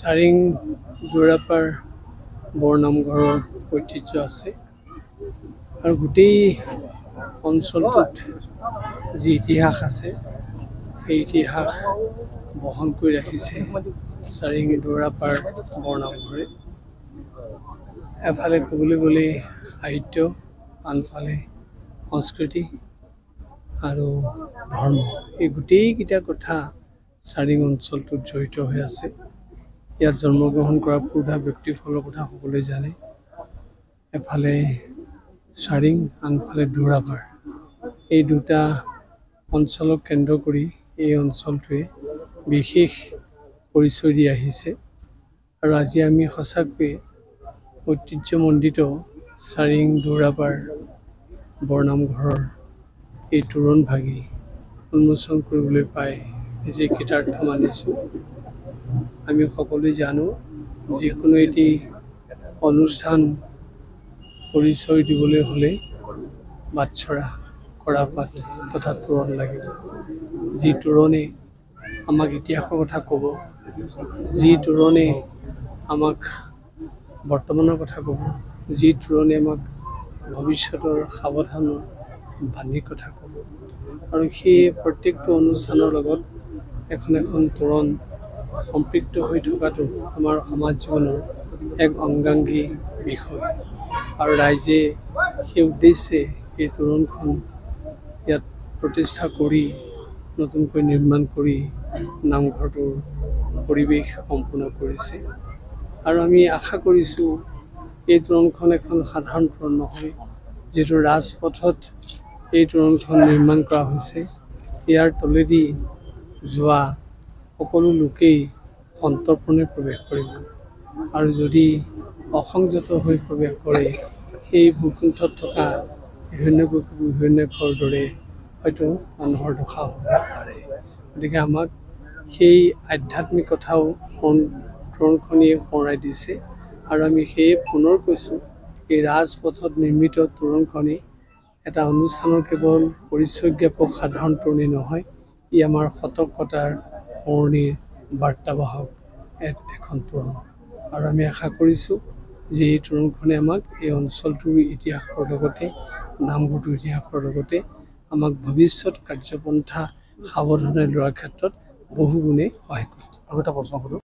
চাৰিং যোৰাপাৰ বৰনামঘৰৰ ঐতিহ্য আছে আৰু গোটেই অঞ্চলটোত যি ইতিহাস আছে সেই ইতিহাস বহন কৰি ৰাখিছে চাৰিং যোৰাপাৰ বৰনামঘৰে। এফালে ক'বলৈ গ'লে সাহিত্য, আনফালে সংস্কৃতি আৰু ধৰ্ম, এই গোটেইকেইটা কথা চাৰিং অঞ্চলটোত জড়িত হৈ আছে। ইয়াত জন্মগ্ৰহণ কৰা পুৰুধা ব্যক্তিসকলৰ কথা সকলোৱে জানে। এফালে চাৰিং, আনফালে যোৰাপাৰ, এই দুটা অঞ্চলক কেন্দ্ৰ কৰি এই অঞ্চলটোৱে বিশেষ পৰিচয় দি আহিছে। আৰু আজি আমি সঁচাকৈয়ে ঐতিহ্যমণ্ডিত চাৰিং যোৰাপাৰ বৰনামঘৰৰ এই তোৰণ ভাগি উন্মোচন কৰিবলৈ পাই নিজে কৃতাৰ্থ মানিছোঁ। আমি সকলোৱে জানো যিকোনো এটি অনুষ্ঠান পৰিচয় দিবলৈ হ'লে বাটচৰা, কৰাপাত তথা তোৰণ লাগিব। যি তোৰণে আমাক ইতিহাসৰ কথা ক'ব, যি তোৰণে আমাক বৰ্তমানৰ কথা ক'ব, যি তোৰণে আমাক ভৱিষ্যতৰ সাৱধানৰ বাণীৰ কথা ক'ব। আৰু সেই প্ৰত্যেকটো অনুষ্ঠানৰ লগত এখন এখন তোৰণ সম্পৃক্ত হৈ থকাটো আমাৰ সমাজ জীৱনৰ এক অংগাংগী বিষয়। আৰু ৰাইজে সেই উদ্দেশ্যে এই তোৰণখন ইয়াত প্ৰতিষ্ঠা কৰি নতুনকৈ নিৰ্মাণ কৰি নামঘৰটোৰ পৰিৱেশ সম্পূৰ্ণ কৰিছে। আৰু আমি আশা কৰিছোঁ এই তোৰণখন এখন সাধাৰণ তোৰণ নহয়, যিহেতু ৰাজপথত এই তোৰণখন নিৰ্মাণ কৰা হৈছে। ইয়াৰ তলেদি যোৱা সকলো লোকেই সন্তৰ্পণে প্ৰৱেশ কৰিব। আৰু যদি অসংযত হৈ প্ৰৱেশ কৰে, সেই ভূকুণ্ঠত থকা হিৰণ্যকশিপুৰ দৰে হয়তো মানুহৰ দশা হ'ব পাৰে। গতিকে আমাক সেই আধ্যাত্মিক কথাও তোৰণখনিয়ে সোঁৱৰাই দিছে। আৰু আমি সেয়ে পুনৰ কৈছোঁ, এই ৰাজপথত নিৰ্মিত তোৰণখনি এটা অনুষ্ঠানৰ কেৱল পৰিচয় জ্ঞাপক সাধাৰণ তোৰণেই নহয়, ই আমাৰ সতৰ্কতাৰ সোঁৱৰণিৰ বাৰ্তাবাহক এখন তোৰণ। আৰু আমি আশা কৰিছোঁ যে এই তোৰণখনে আমাক এই অঞ্চলটোৰ ইতিহাসৰ লগতে নামঘৰটোৰ ইতিহাসৰ লগতে আমাক ভৱিষ্যত কাৰ্যপন্থা সাৱধানে লোৱাৰ ক্ষেত্ৰত বহু গুণে সহায় কৰিব। আৰু এটা প্ৰশ্ন সোধোঁ।